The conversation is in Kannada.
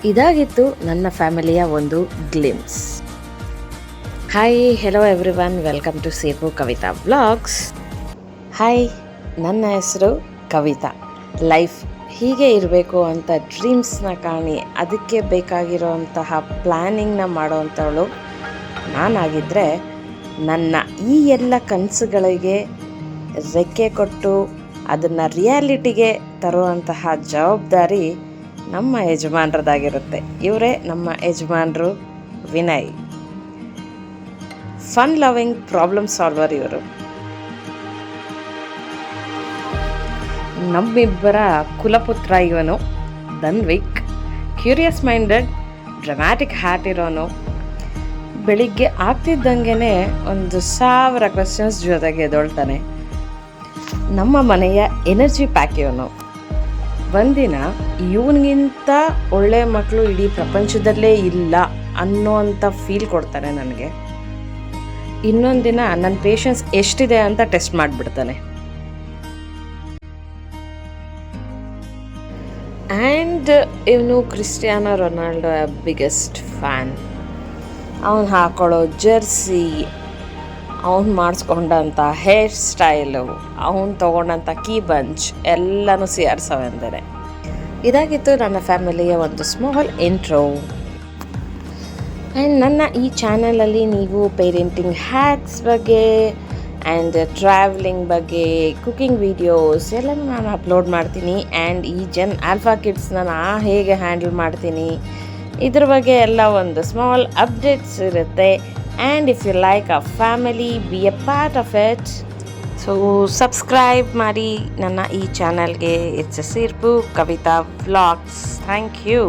ಇದಾಗಿತ್ತು ನನ್ನ ಫ್ಯಾಮಿಲಿಯ ಒಂದು glimpse. Hi, hello everyone, welcome to Sepu Kavitha vlogs. Hi, ನನ್ನ ಹೆಸರು ಕವಿತಾ. ಲೈಫ್ ಹೀಗೆ ಇರಬೇಕು ಅಂತ ಡ್ರೀಮ್ಸ್ನ ಕಾಣಿ ಅದಕ್ಕೆ ಬೇಕಾಗಿರೋಂತಹ ಪ್ಲ್ಯಾನಿಂಗ್ನ ಮಾಡೋವಂಥವಳು ನಾನಾಗಿದ್ದರೆ, ನನ್ನ ಈ ಎಲ್ಲ ಕನಸುಗಳಿಗೆ ರೆಕ್ಕೆ ಕೊಟ್ಟು ಅದನ್ನು ರಿಯಾಲಿಟಿಗೆ ತರುವಂತಹ ಜವಾಬ್ದಾರಿ ನಮ್ಮ ಯಜಮಾನ್ರದ್ದಾಗಿರುತ್ತೆ. ಇವರೇ ನಮ್ಮ ಯಜಮಾನರು, Vinay. Fun loving problem solver ಇವರು. ನಮ್ಮಿಬ್ಬರ ಕುಲಪುತ್ರ ಇವನು Dhanvik. Curious minded, dramatic hat ಇರೋನು. ಬೆಳಿಗ್ಗೆ ಆಗ್ತಿದ್ದಂಗೆ 1000 ಕ್ವೆಶ್ಚನ್ಸ್ ಜೊತೆಗೆ ಎದೊಳ್ತಾನೆ. ನಮ್ಮ ಮನೆಯ ಎನರ್ಜಿ ಪ್ಯಾಕ್ ಇವನು. ಒಂದಿನ ಇವನಿಗಿಂತ ಒಳ್ಳೆ ಮಕ್ಕಳು ಇಡೀ ಪ್ರಪಂಚದಲ್ಲೇ ಇಲ್ಲ ಅನ್ನೋಂಥ ಫೀಲ್ ಕೊಡ್ತಾನೆ ನನಗೆ. ಇನ್ನೊಂದು ದಿನ ನನ್ನ ಪೇಷನ್ಸ್ ಎಷ್ಟಿದೆ ಅಂತ ಟೆಸ್ಟ್ ಮಾಡಿಬಿಡ್ತಾನೆ. ಆ್ಯಂಡ್ ಇವನು ಕ್ರಿಸ್ಟಿಯಾನೋ ರೊನಾಲ್ಡೋ ಬಿಗ್ಗೆಸ್ಟ್ ಫ್ಯಾನ್. ಅವನು ಹಾಕೊಳ್ಳೋ ಜರ್ಸಿ, ಅವನು ಮಾಡಿಸ್ಕೊಂಡಂಥ ಹೇರ್ ಸ್ಟೈಲು, ಅವನು ತೊಗೊಂಡಂಥ ಕೀ ಬಂಚ್ ಎಲ್ಲನೂ CR7. ಇದಾಗಿತ್ತು ನನ್ನ ಫ್ಯಾಮಿಲಿಯ ಒಂದು ಸ್ಮಾಲ್ ಇಂಟ್ರೋ. ಆ್ಯಂಡ್ ನನ್ನ ಈ ಚಾನಲಲ್ಲಿ ನೀವು ಪೇರೆಂಟಿಂಗ್ ಹ್ಯಾಕ್ಸ್ ಬಗ್ಗೆ ಆ್ಯಂಡ್ ಟ್ರಾವೆಲಿಂಗ್ ಬಗ್ಗೆ, ಕುಕಿಂಗ್ ವೀಡಿಯೋಸ್ ಎಲ್ಲನೂ ನಾನು ಅಪ್ಲೋಡ್ ಮಾಡ್ತೀನಿ. ಆ್ಯಂಡ್ ಈ ಆಲ್ಫಾ ಕಿಡ್ಸ್ನ ನಾನು ಹೇಗೆ ಹ್ಯಾಂಡಲ್ ಮಾಡ್ತೀನಿ ಇದ್ರ ಬಗ್ಗೆ ಎಲ್ಲ ಒಂದು ಸ್ಮಾಲ್ ಅಪ್ಡೇಟ್ಸ್ ಇರುತ್ತೆ. And if you like our family, be a part of it. So subscribe ಮಾಡಿ ನನ್ನ ಈ ಚಾನಲ್ಗೆ. It's Sepu Kavitha vlogs. Thank you.